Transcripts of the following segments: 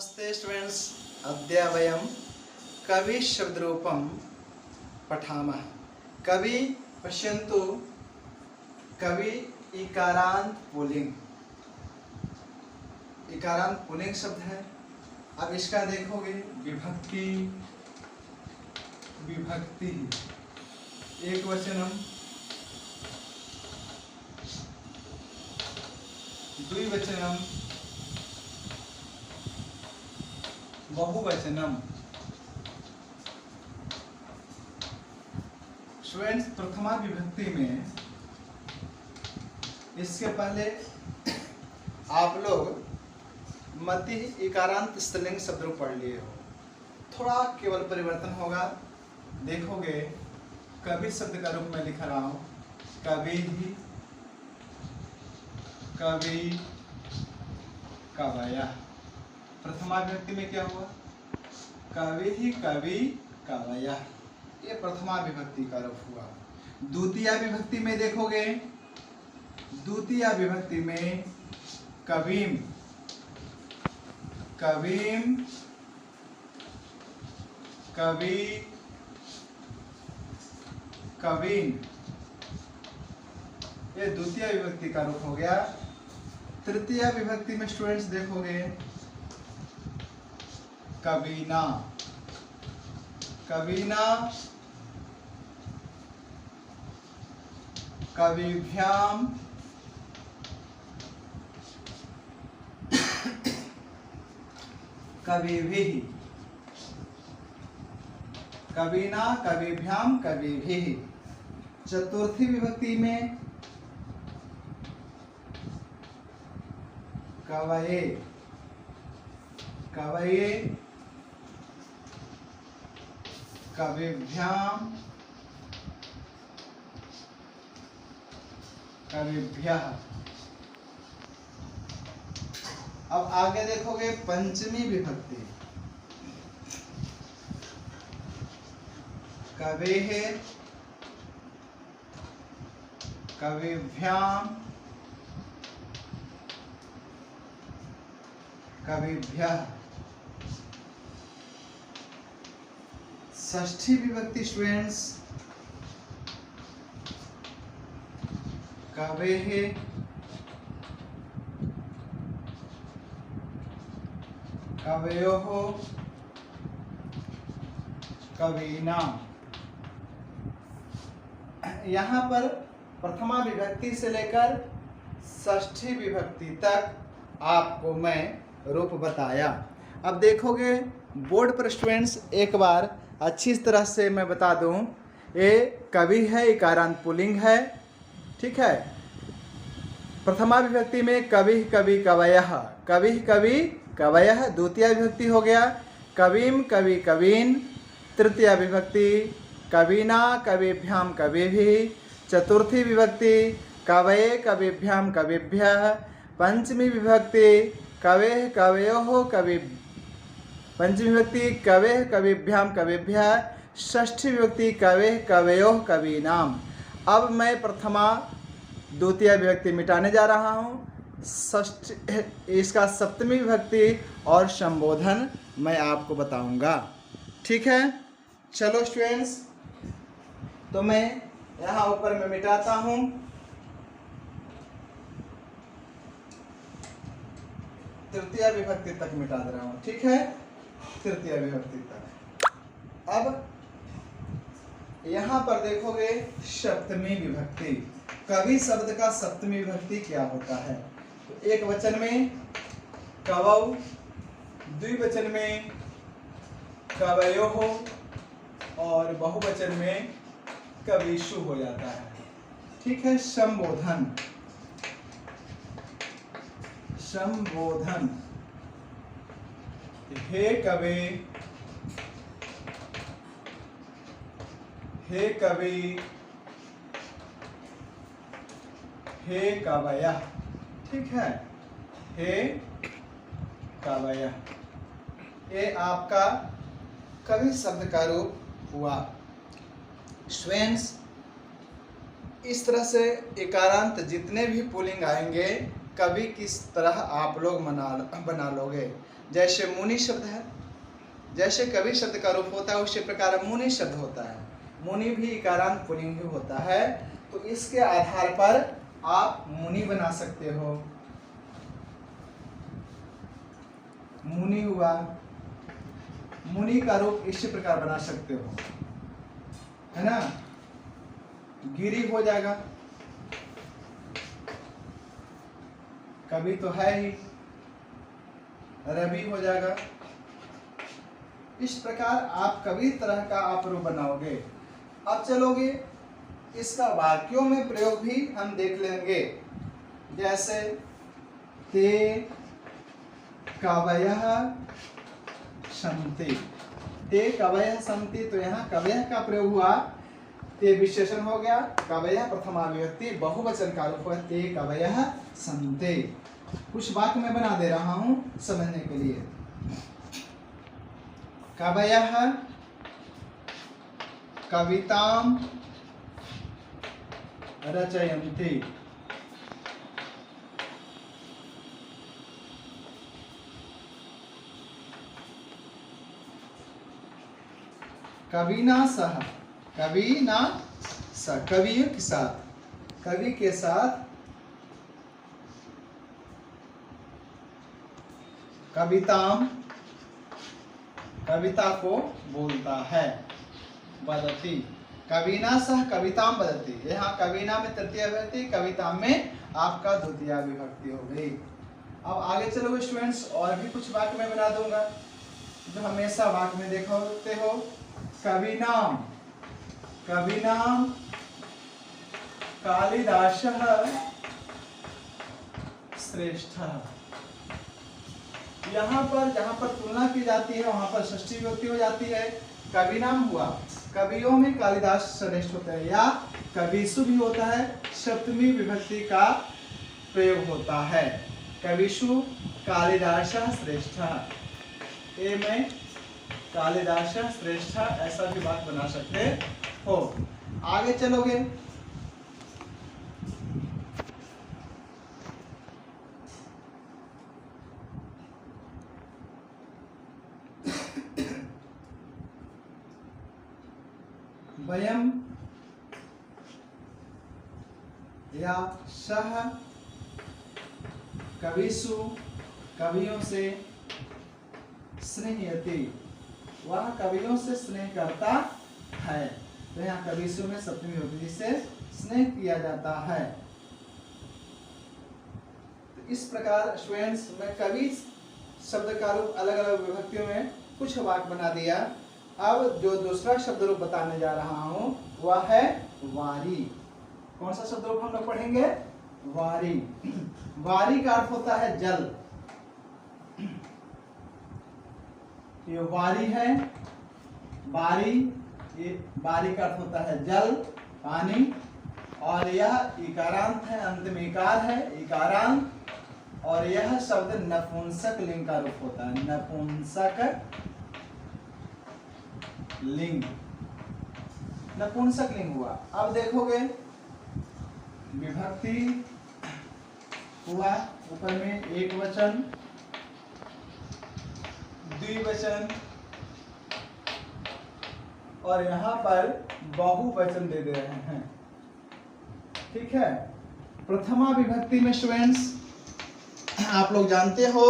नमस्ते स्टूडेंट्स, अद्य वयं कवि शब्दरूपं पठामः। कवि पश्यन्तु, कवि इकारांत पुल्लिंग शब्द है। अब इसका देखोगे विभक्ति एक वचनम, द्विवचनम, बहुवचनम। स्टूडेंट्स, प्रथमा विभक्ति में इसके पहले आप लोग मति इकारांत स्त्रीलिंग शब्द रूप पढ़ लिए हो। थोड़ा केवल परिवर्तन होगा। देखोगे कवि शब्द का रूप में लिख रहा हूं, कवि ही, कवि, कवयः। प्रथमा विभक्ति में क्या हुआ? कवि ही, कवि, कवयः। ये प्रथमा विभक्ति का रूप हुआ। द्वितीय विभक्ति में देखोगे, द्वितीय विभक्ति में कविम, कविम, कवि, कविन। ये द्वितीय विभक्ति का रूप हो गया। तृतीय विभक्ति में स्टूडेंट्स देखोगे कवीना, कवीना, कविभ्याम, कविभिः। कवीना, कविभ्याम, कविभिः। चतुर्थी विभक्ति में कवये, कवये, कविभ्याम, कविभ्यः। अब आगे देखोगे पंचमी विभक्ति, कवेः, कविभ्याम, कविभ्यः। षष्ठी विभक्ति स्टूडेंट्स, कवेः, कवयोः, कवीनाम्। यहाँ पर प्रथमा विभक्ति से लेकर षष्ठी विभक्ति तक आपको मैं रूप बताया। अब देखोगे बोर्ड पर स्टूडेंट्स, एक बार अच्छी तरह से मैं बता दूं, ये कवि है, इकारांत पुल्लिंग है, ठीक है। प्रथमा विभक्ति में कवि, कवि, कवयः, कवि, कवि, कवयः। द्वितीय विभक्ति हो गया कविम, कवि, कवीन। तृतीय विभक्ति कवीना, कविभ्याम, कविभिः। चतुर्थी विभक्ति कवये, कविभ्याम, कविभ्यः। पंचमी विभक्ति कवेः, कवयोः, कवि। पंचमी विभक्ति कवेः, कविभ्याम, कविभ्यः। षष्ठी विभक्ति कवेः, कवयोः, कवीनाम्। अब मैं प्रथमा द्वितीय विभक्ति मिटाने जा रहा हूँ। इसका सप्तमी विभक्ति और संबोधन मैं आपको बताऊंगा, ठीक है। चलो स्टूडेंट्स, तो मैं यहाँ ऊपर में मिटाता हूँ। तृतीय विभक्ति तक मिटा दे रहा हूँ, ठीक है, तृतीय विभक्ति तक। अब यहाँ पर देखोगे सप्तमी विभक्ति। कवि शब्द का सप्तमी विभक्ति क्या होता है? तो एक वचन में कवौ, द्विवचन में कवयोः और बहुवचन में कविषु हो जाता है, ठीक है। संबोधन, संबोधन, हे कवि, हे कवि, हे कवयः, ठीक है, हे कवयः। ये आपका कवि शब्द का रूप हुआ। स्टूडेंट्स, इस तरह से इकारांत जितने भी पुल्लिंग आएंगे कवि किस तरह आप लोग बना लोगे। जैसे मुनि शब्द है, जैसे कवि शब्द का रूप होता है उसी प्रकार मुनि शब्द होता है। मुनि भी इकारांत पुल्लिंग ही होता है, तो इसके आधार पर आप मुनि बना सकते हो। मुनि हुआ, मुनि का रूप इसी प्रकार बना सकते हो, है ना। गिरी हो जाएगा, कवि तो है ही, रवि हो जाएगा। इस प्रकार आप कवि तरह का आप रूप बनाओगे। अब चलोगे इसका वाक्यों में प्रयोग भी हम देख लेंगे। जैसे ते कवयः सन्ति, ते कवयः सन्ति, तो यहाँ कवयः का प्रयोग हुआ, ते विशेषण हो गया, कवयः प्रथमा विभक्ति बहुवचन का रूप है, ते कवयः सन्ति। कुछ वाक्य में बना दे रहा हूं समझने के लिए। कवयः कवितां रचयन्ति, कविना सह, कविना सह, कवियों के साथ, कवि के साथ कविताम, कविता को बोलता है, वदति, कविना सह कविताम वदति। यहाँ कविना में तृतीय विभक्ति, कविता में आपका द्वितीय विभक्ति हो गई। अब आगे चलो स्टूडेंट्स, और भी कुछ वाक्य मैं बना दूंगा जो हमेशा वाक्य में देखते हो। कविनाम, कविनाम कालिदासः श्रेष्ठः। यहाँ पर जहाँ पर तुलना की जाती है वहां पर षष्ठी विभक्ति हो जाती है। कविनाम हुआ, कवियों में कालिदास श्रेष्ठ होता है, या कविषु भी होता है, सप्तमी विभक्ति का प्रयोग होता है। कविषु कालिदासः श्रेष्ठः, ए में कालिदासः श्रेष्ठः, ऐसा भी बात बना सकते हो। आगे चलोगे, वयम या सह कविषु, कवियों से, स्नेहयति, वह कवियों से स्नेह करता है। तो यहाँ कविषु में सप्तमी विभक्ति से स्नेह किया जाता है। तो इस प्रकार स्टूडेंट्स मैं कवि शब्द का रूप अलग अलग विभक्तियों में कुछ वाक्य बना दिया। अब जो दूसरा शब्द रूप बताने जा रहा हूं वह है वारी। कौन सा शब्द रूप हम लोग पढ़ेंगे? वारी। वारी का अर्थ होता है जल। ये वारी है, बारी, ये बारी का अर्थ होता है जल, पानी, और यह इकारांत है, अंत में इकार है, इकारांत, और यह शब्द नपुंसक लिंग का रूप होता है, नपुंसक लिंग, नपुंसक लिंग हुआ। अब देखोगे विभक्ति हुआ, ऊपर में एक वचन, द्विवचन, और यहाँ पर बहुवचन दे दे रहे हैं। ठीक है। प्रथमा विभक्ति में स्टूडेंट्स आप लोग जानते हो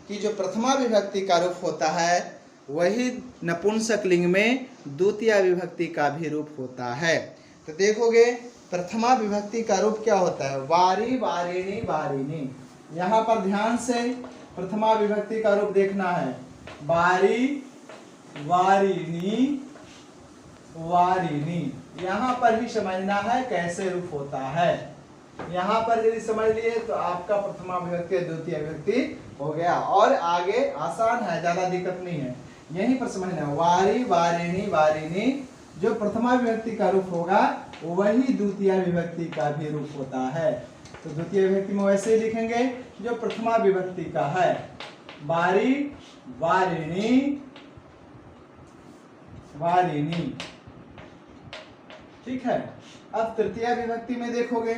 कि जो प्रथमा विभक्ति का रूप होता है वही नपुंसक लिंग में द्वितीय विभक्ति का भी रूप होता है। तो देखोगे प्रथमा विभक्ति का रूप क्या होता है? वारी, वारिणी, वारिणी। यहाँ पर ध्यान से प्रथमा विभक्ति का रूप देखना है। वारी, वारिणी, वारिणी। यहाँ पर ही समझना है कैसे रूप होता है। यहाँ पर यदि समझ लिए तो आपका प्रथमा विभक्ति द्वितीय विभक्ति हो गया, और आगे आसान है, ज्यादा दिक्कत नहीं है। यहीं पर समझना है वारी, वारिणी, वारिणी जो प्रथमा विभक्ति का रूप होगा वही द्वितीय विभक्ति का भी रूप होता है। तो द्वितीय विभक्ति में वैसे ही लिखेंगे जो प्रथमा विभक्ति का है, वारी, वारिणी, वारिणी। ठीक है। अब तृतीय विभक्ति में देखोगे,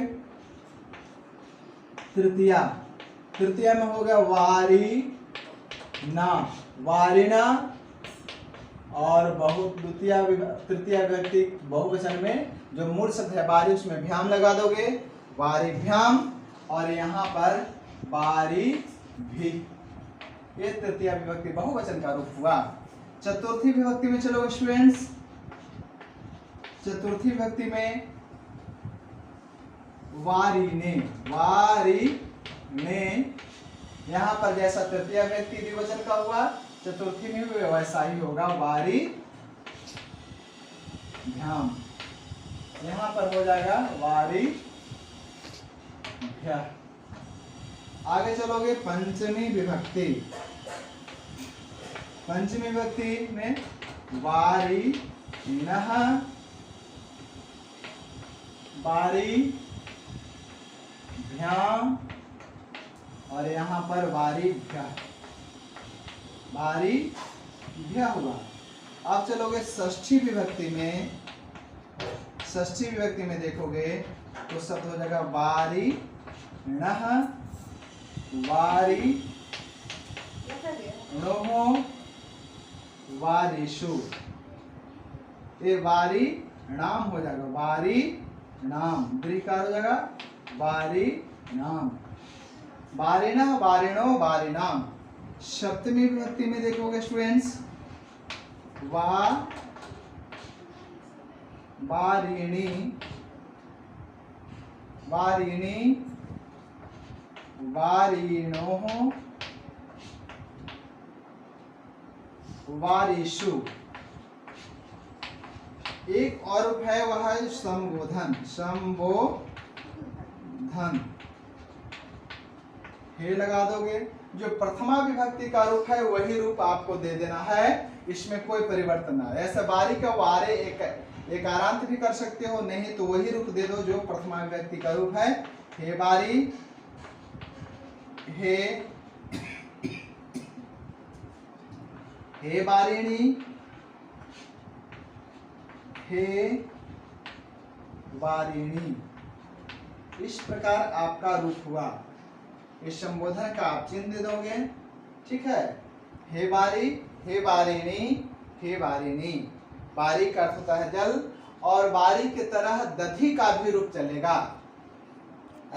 तृतीया, तृतीया में हो गया वारी ना, वारिना। और द्वितीय तृतीय व्यक्ति बहुवचन में जो मूल शब्द है वारी उसमें भ्याम लगा दोगे, वारिभ्याम। और यहाँ पर वारी भी, ये तृतीय विभक्ति बहुवचन का रूप हुआ। चतुर्थी विभक्ति में चलो स्टूडेंट्स, चतुर्थी विभक्ति में वारिने, वारिने। यहाँ पर जैसा तृतीय व्यक्ति द्विवचन का हुआ, चतुर्थी में भी वैसा ही होगा, वारी भ्याम। यहाँ पर हो जाएगा वारी भ्या। आगे चलोगे पंचमी विभक्ति, पंचमी विभक्ति में वारी नह, वारी भ्याम। और यहाँ पर वारी भ्या, वारी भ्या हुआ। अब चलोगे षष्ठी विभक्ति में, षष्ठी विभक्ति में देखोगे तो शब्द हो जाएगा वारी नह, वारी णोहो, वारिषु। ये वारी नाम हो जाएगा, वारी नाम, दीर्घकार हो जाएगा, वारी नाम। वारिना, वारिणो, वारिनाम। सप्तमी विभक्ति में देखोगे स्टूडेंट्स, वारिणी, वारिणी, वारिणोः, वारिषु। एक और रूप है वह है संबोधन, संबोधन, हे लगा दोगे। जो प्रथमा विभक्ति का रूप है वही रूप आपको दे देना है, इसमें कोई परिवर्तन ना। ऐसा वारी का वारे एक आरांत भी कर सकते हो, नहीं तो वही रूप दे दो जो प्रथमा विभक्ति का रूप है। हे वारी, हे वारिणी, हे वारिणी। इस प्रकार आपका रूप हुआ। इस संबोधन का आप चिन्ह दे दोगे, ठीक है। हे वारी, हे वारिणी, हे वारिणी। वारी का अर्थ होता है जल, और वारी की तरह दधि का भी रूप चलेगा।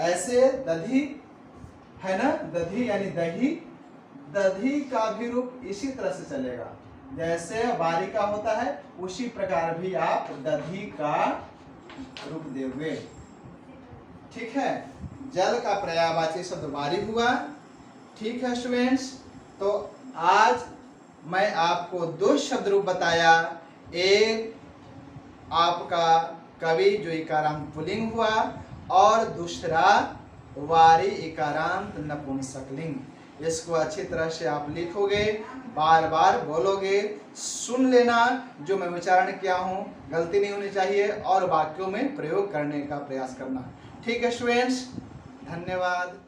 ऐसे दधि है ना, दधि यानी दही, दधि का भी रूप इसी तरह से चलेगा। जैसे वारी का होता है उसी प्रकार भी आप दधि का रूप दोगे, ठीक है। जल का पर्यायवाची शब्द वारी हुआ, ठीक है स्टूडेंट्स। तो आज मैं आपको दो शब्द रूप बताया, एक आपका कवि जो इकारांत पुल्लिंग हुआ, और दूसरा वारी इकारांत नपुंसकलिंग। इसको अच्छी तरह से आप लिखोगे, बार बार बोलोगे, सुन लेना जो मैं उच्चारण किया हूँ, गलती नहीं होनी चाहिए, और वाक्यों में प्रयोग करने का प्रयास करना, ठीक है स्टूडेंट्स। धन्यवाद।